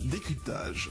Décryptage.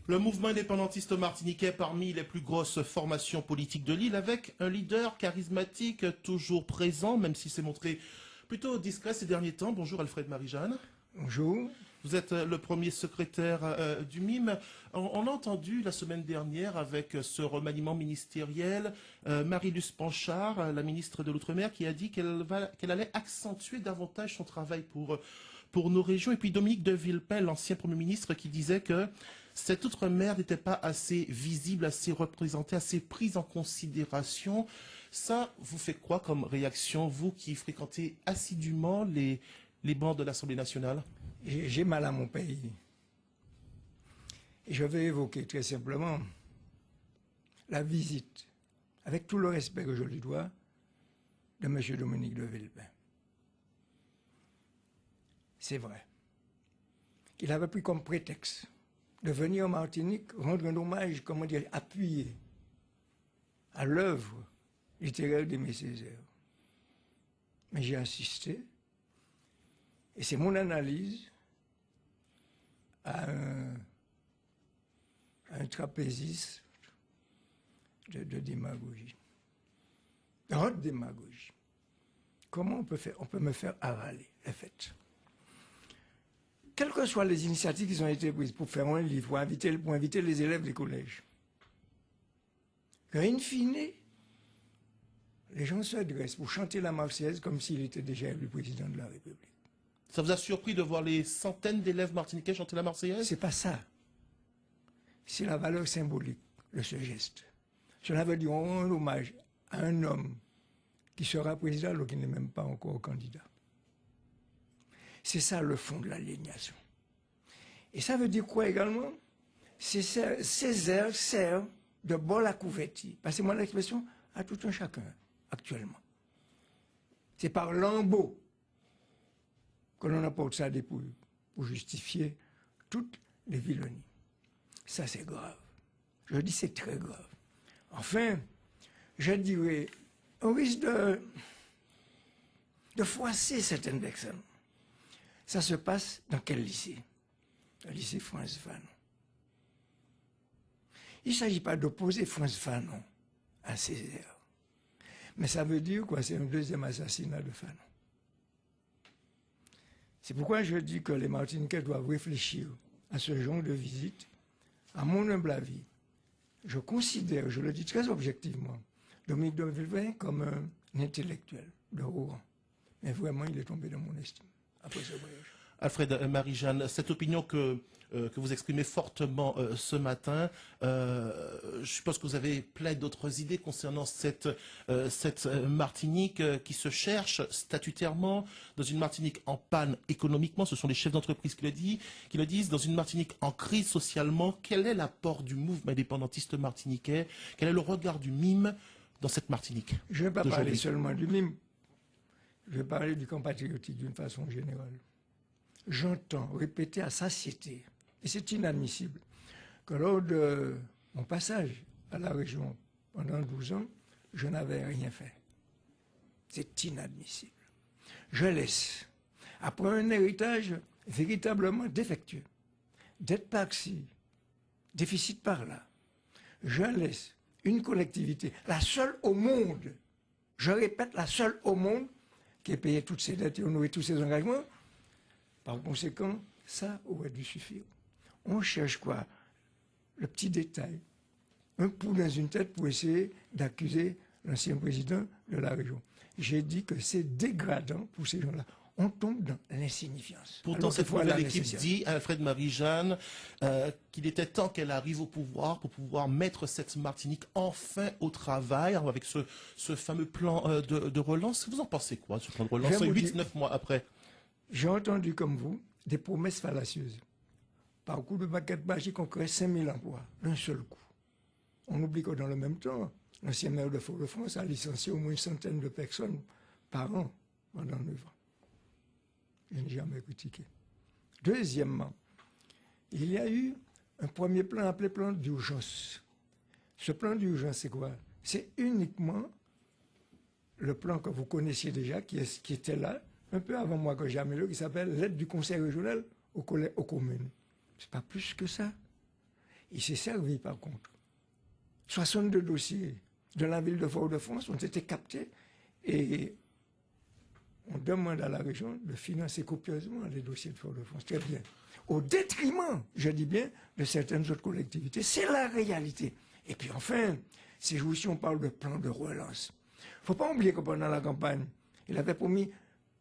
Le mouvement indépendantiste martiniquais parmi les plus grosses formations politiques de l'île, avec un leader charismatique toujours présent, même s'il s'est montré plutôt discret ces derniers temps. Bonjour Alfred Marie-Jeanne. Bonjour. Vous êtes le premier secrétaire du MIM. On a entendu la semaine dernière, avec ce remaniement ministériel, Marie-Luce Panchard, la ministre de l'Outre-mer, qui a dit qu'elle allait accentuer davantage son travail pour nos régions. Et puis Dominique de Villepin, l'ancien Premier ministre, qui disait que cette Outre-mer n'était pas assez visible, assez représentée, assez prise en considération. Ça vous fait quoi comme réaction, vous qui fréquentez assidûment les bancs de l'Assemblée nationale? J'ai mal à mon pays. Et je vais évoquer très simplement la visite, avec tout le respect que je lui dois, de M. Dominique de Villepin. C'est vrai qu'il avait pris comme prétexte de venir en Martinique rendre un hommage, comment dire, appuyé à l'œuvre littéraire d'Aimé Césaire. Mais j'ai insisté, et c'est mon analyse à un trapéziste de démagogie, de haute démagogie. Comment on peut me faire avaler les faits? Quelles que soient les initiatives qui ont été prises pour faire un livre, pour inviter les élèves des collèges, in fine, les gens se dressent pour chanter la Marseillaise comme s'il était déjà élu président de la République. Ça vous a surpris de voir les centaines d'élèves martiniquais chanter la Marseillaise? C'est pas ça. C'est la valeur symbolique de ce geste. Cela veut dire on rend un hommage à un homme qui sera président alors qu'il n'est même pas encore candidat. C'est ça le fond de l'aliénation. Et ça veut dire quoi également? Césaire sert de bol à couverture. Passez-moi l'expression à tout un chacun, actuellement. C'est par lambeaux que l'on apporte ça des pour justifier toutes les vilenies. Ça, c'est grave. Je dis c'est très grave. Enfin, je dirais, on risque de froisser certaines personnes. Ça se passe dans quel lycée? Le lycée France Fanon. Il ne s'agit pas d'opposer France Fanon à Césaire. Mais ça veut dire quoi? C'est un deuxième assassinat de Fanon. C'est pourquoi je dis que les Martiniquais doivent réfléchir à ce genre de visite. À mon humble avis, je considère, je le dis très objectivement, Dominique de Villepin comme un intellectuel de haut rang. Mais vraiment, il est tombé dans mon estime après ce voyage. Alfred Marie-Jeanne, cette opinion que vous exprimez fortement ce matin, je suppose que vous avez plein d'autres idées concernant cette Martinique qui se cherche statutairement, dans une Martinique en panne économiquement, ce sont les chefs d'entreprise qui le disent, dans une Martinique en crise socialement. Quel est l'apport du mouvement indépendantiste martiniquais? Quel est le regard du MIM dans cette Martinique? Je ne vais pas parler seulement du MIM, je vais parler du camp patriotique d'une façon générale. J'entends répéter à satiété, et c'est inadmissible, que lors de mon passage à la région pendant 12 ans, je n'avais rien fait. C'est inadmissible. Je laisse, après un héritage véritablement défectueux, dette par-ci, déficit par-là, je laisse une collectivité, la seule au monde, je répète, la seule au monde, qui ait payé toutes ses dettes et honoré tous ses engagements. Par conséquent, ça aurait dû suffire. On cherche quoi? Le petit détail. Un coup dans une tête pour essayer d'accuser l'ancien président de la région. J'ai dit que c'est dégradant pour ces gens-là. On tombe dans l'insignifiance. Pourtant, cette nouvelle équipe dit, Alfred Marie-Jeanne, qu'il était temps qu'elle arrive au pouvoir pour pouvoir mettre cette Martinique enfin au travail, avec ce fameux plan de relance. Vous en pensez quoi, ce plan de relance, 8-9 mois après? J'ai entendu, comme vous, des promesses fallacieuses. Par coup de baguette magique, on crée 5000 emplois, d'un seul coup. On oublie que dans le même temps, l'ancien maire de Fort-de-France a licencié au moins une centaine de personnes par an pendant 9 ans. Je n'ai jamais critiqué. Deuxièmement, il y a eu un premier plan appelé plan d'urgence. Ce plan d'urgence, c'est quoi? C'est uniquement le plan que vous connaissiez déjà, qui était là, un peu avant moi que Jamelo, qui s'appelle Lettre du Conseil régional aux communes. C'est pas plus que ça. Il s'est servi par contre. 62 dossiers de la ville de Fort-de-France ont été captés et on demande à la région de financer copieusement les dossiers de Fort-de-France. Très bien. Au détriment, je dis bien, de certaines autres collectivités. C'est la réalité. Et puis enfin, ces jours-ci, on parle de plan de relance. Il ne faut pas oublier que pendant la campagne, il avait promis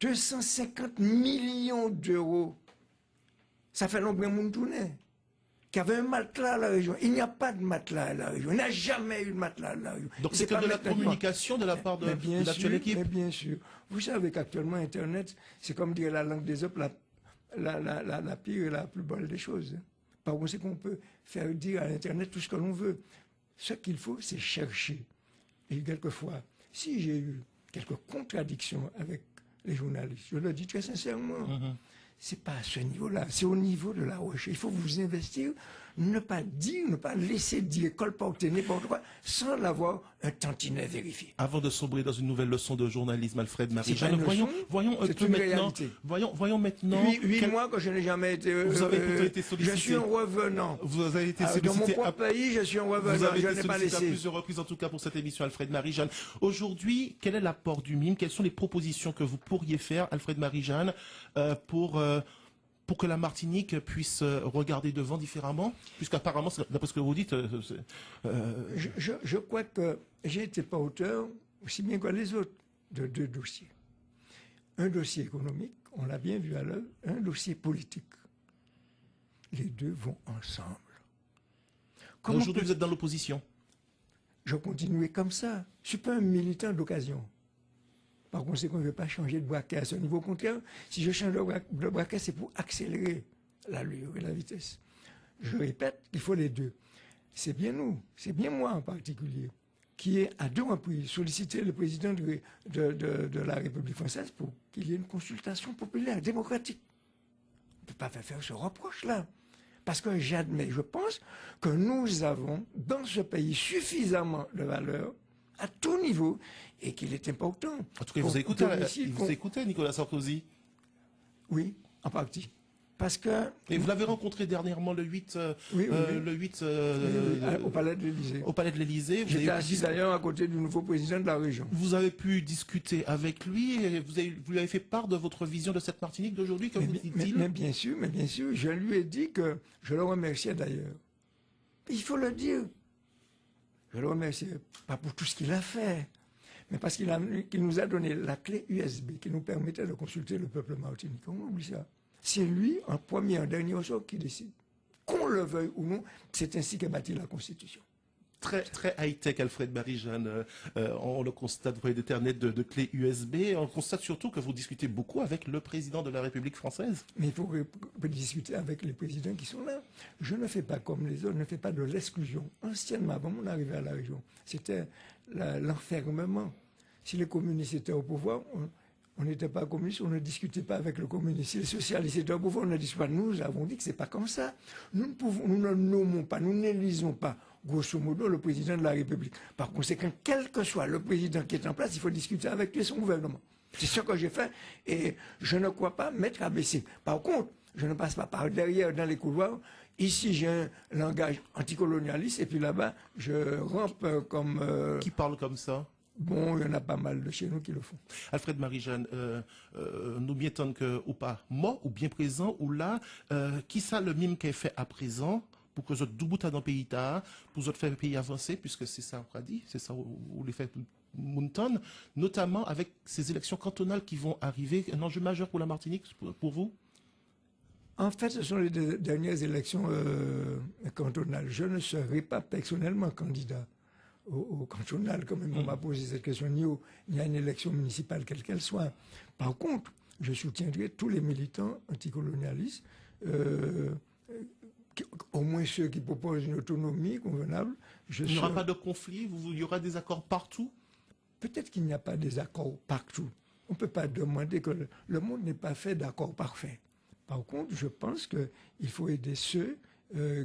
250 millions d'euros. Ça fait longtemps que monde tournait. Qu'il y avait un matelas à la région. Il n'y a pas de matelas à la région. Il n'y a jamais eu de matelas à la région. Donc c'est que de la communication de la part de l'actuelle équipe. Mais bien sûr. Vous savez qu'actuellement, Internet, c'est comme dire la langue des autres, la pire et la plus belle des choses. Par conséquent, on peut faire dire à Internet tout ce que l'on veut. Ce qu'il faut, c'est chercher. Et quelquefois, si j'ai eu quelques contradictions avec les journalistes, je le dis très sincèrement, c'est pas à ce niveau-là, c'est au niveau de la recherche. Il faut vous investir, ne pas dire, ne pas laisser dire, colporter n'importe quoi, sans l'avoir un tantinet vérifié. Avant de sombrer dans une nouvelle leçon de journalisme, Alfred Marie-Jeanne, voyons un peu une maintenant. Réalité. Voyons maintenant. 8 mois que je n'ai jamais été. Vous avez plutôt été sollicité. Je suis un revenant. Vous avez été sollicité. Dans mon propre pays, je suis un revenant. Vous avez je été n'ai pas sollicité à laissé. plusieurs reprises, en tout cas pour cette émission, Alfred Marie-Jeanne. Aujourd'hui, quel est l'apport du MIME? Quelles sont les propositions que vous pourriez faire, Alfred Marie-Jeanne, pour que la Martinique puisse regarder devant différemment, puisqu'apparemment, d'après ce que vous dites... Je crois que j'ai été porteur, aussi bien que les autres, de 2 dossiers. Un dossier économique, on l'a bien vu à l'œuvre, un dossier politique. Les deux vont ensemble. Aujourd'hui, vous êtes dans l'opposition. Je continuerai comme ça. Je ne suis pas un militant d'occasion. Par conséquent, je ne vais pas changer de braquet à ce niveau. Au contraire, si je change de braquet, c'est pour accélérer l'allure et la vitesse. Je répète, il faut les deux. C'est bien nous, c'est bien moi en particulier, qui ai à 2 reprises sollicité le président de la République française pour qu'il y ait une consultation populaire, démocratique. On ne peut pas faire ce reproche-là. Parce que j'admets, je pense que nous avons dans ce pays suffisamment de valeurs à tout niveau, et qu'il est important. En tout cas, vous écoutez Nicolas Sarkozy? Oui, en partie. Parce que... Et vous l'avez rencontré dernièrement le 8... au Palais de l'Élysée. Au Palais de l'Élysée. J'étais assis d'ailleurs à côté du nouveau président de la région. Vous avez pu discuter avec lui et vous lui avez fait part de votre vision de cette Martinique d'aujourd'hui, comme vous dit-il? Mais bien sûr, je lui ai dit que je le remerciais d'ailleurs. Il faut le dire. Je le remercie, pas pour tout ce qu'il a fait, mais parce qu'il nous a donné la clé USB qui nous permettait de consulter le peuple martiniquais. On oublie ça. C'est lui, en premier, en dernier ressort, qui décide. Qu'on le veuille ou non, c'est ainsi qu'est bâtie la Constitution. Très, très high-tech, Alfred Marie-Jeanne. On le constate, vous voyez, d'Internet de clés USB. On constate surtout que vous discutez beaucoup avec le président de la République française. Mais il faut discuter avec les présidents qui sont là. Je ne fais pas comme les autres, je ne fais pas de l'exclusion. Anciennement, avant mon arrivée à la région, c'était l'enfermement. Si les communistes étaient au pouvoir, on n'était pas communiste, on ne discutait pas avec le communiste. Si les socialistes étaient au pouvoir, on ne discutait pas. Nous avons dit que ce n'est pas comme ça. Nous ne nommons pas, nous n'élisons pas, grosso modo, le président de la République. Par conséquent, quel que soit le président qui est en place, il faut discuter avec lui et son gouvernement. C'est ce que j'ai fait et je ne crois pas m'être abaissé. Par contre, je ne passe pas par derrière dans les couloirs. Ici, j'ai un langage anticolonialiste et puis là-bas, je rampe comme... Qui parle comme ça? Bon, il y en a pas mal de chez nous qui le font. Alfred Marie-Jeanne, nous m'étonne que, ou pas, moi, ou bien présent, ou là, qui ça le mime qu'elle fait à présent, pour que vous douboutez dans le pays, pour que vous faire le pays avancer, puisque c'est ça qu'on a dit, c'est ça où les fait Mounton, notamment avec ces élections cantonales qui vont arriver, un enjeu majeur pour la Martinique, pour vous? En fait, ce sont les dernières élections cantonales. Je ne serai pas personnellement candidat au cantonal, comme on m'a posé cette question, ni à une élection municipale, quelle qu'elle soit. Par contre, je soutiendrai tous les militants anticolonialistes, au moins ceux qui proposent une autonomie convenable. Il n'y aura pas de conflit, il y aura des accords partout? Peut-être qu'il n'y a pas des accords partout. On ne peut pas demander que le monde n'est pas fait d'accords parfaits. Par contre, je pense qu'il faut aider ceux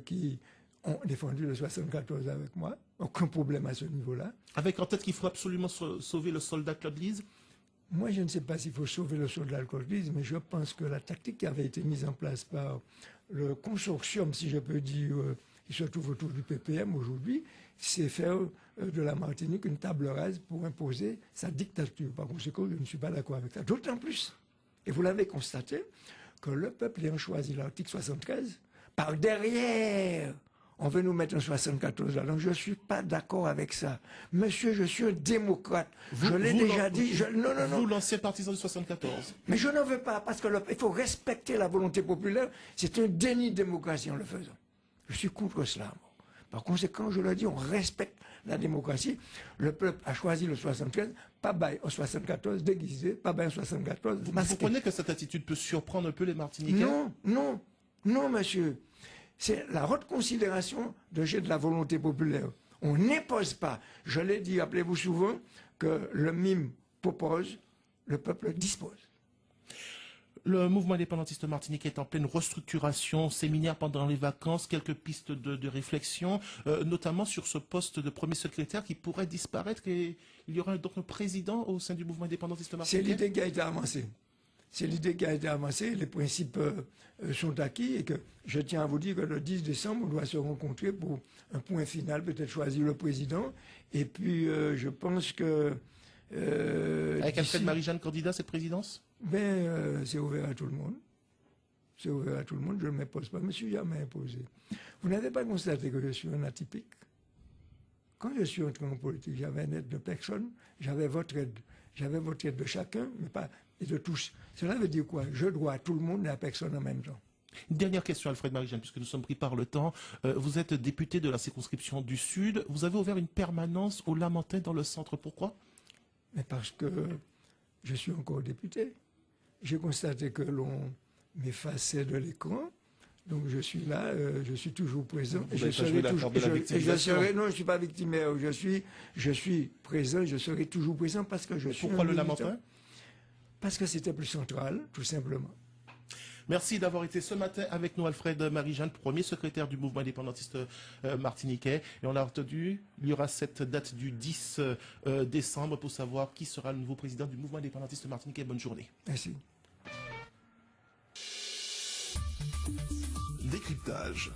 qui ont défendu le 74 avec moi. Aucun problème à ce niveau-là. Avec en tête qu'il faut absolument sauver le soldat Claude Lise? Moi, je ne sais pas s'il faut sauver le saut de l'alcoolisme, mais je pense que la tactique qui avait été mise en place par le consortium, si je peux dire, qui se trouve autour du PPM aujourd'hui, c'est faire de la Martinique une table rase pour imposer sa dictature. Par conséquent, je ne suis pas d'accord avec ça. D'autant plus, et vous l'avez constaté, que le peuple ayant choisi l'article 73, par derrière, on veut nous mettre en 74 là. Donc je ne suis pas d'accord avec ça. Monsieur, je suis un démocrate. Je l'ai déjà dit. Non, non, non. Vous, l'ancien partisan du 74. Mais je n'en veux pas, parce qu'il faut respecter la volonté populaire. C'est un déni de démocratie en le faisant. Je suis contre cela. Par conséquent, je le dis, on respecte la démocratie. Le peuple a choisi le 73, pas bail en 74 déguisé, pas bail en 74 masqué. Vous comprenez que cette attitude peut surprendre un peu les Martiniquais? Non, non, non, monsieur. C'est la haute considération de j'ai de la volonté populaire. On n'impose pas. Je l'ai dit, rappelez-vous souvent, que le mime propose, le peuple dispose. Le mouvement indépendantiste martiniquais est en pleine restructuration, séminaire pendant les vacances, quelques pistes de réflexion, notamment sur ce poste de premier secrétaire qui pourrait disparaître et il y aura donc un président au sein du mouvement indépendantiste martiniquais. C'est l'idée qui a été avancée. C'est l'idée qui a été avancée, les principes sont acquis et que je tiens à vous dire que le 10 décembre, on doit se rencontrer pour un point final, peut-être choisir le président. Et puis, je pense que... Avec Alfred Marie-Jeanne candidat à cette présidence? C'est ouvert à tout le monde. C'est ouvert à tout le monde, je ne m'impose pas, je ne me suis jamais imposé. Vous n'avez pas constaté que je suis un atypique? Quand je suis entré en politique, j'avais une aide de personne, j'avais votre aide. J'avais votre aide de chacun, mais pas et de tous. Cela veut dire quoi? Je dois à tout le monde et à personne en même temps. Une dernière question, Alfred Marie-Jeanne, puisque nous sommes pris par le temps. Vous êtes député de la circonscription du Sud. Vous avez ouvert une permanence au Lamentin dans le centre. Pourquoi? Mais parce que je suis encore député. J'ai constaté que l'on m'effaçait de l'écran. Donc je suis là, je suis toujours présent. Vous je serai toujours. Non, je ne suis pas victimaire. Je suis présent, je serai toujours présent parce que je suis. Pourquoi le Lamentin? Parce que c'était plus central, tout simplement. Merci d'avoir été ce matin avec nous, Alfred Marie-Jeanne, premier secrétaire du mouvement indépendantiste martiniquais. Et on l'a retenu, il y aura cette date du 10 décembre pour savoir qui sera le nouveau président du mouvement indépendantiste martiniquais. Bonne journée. Merci. Décryptage.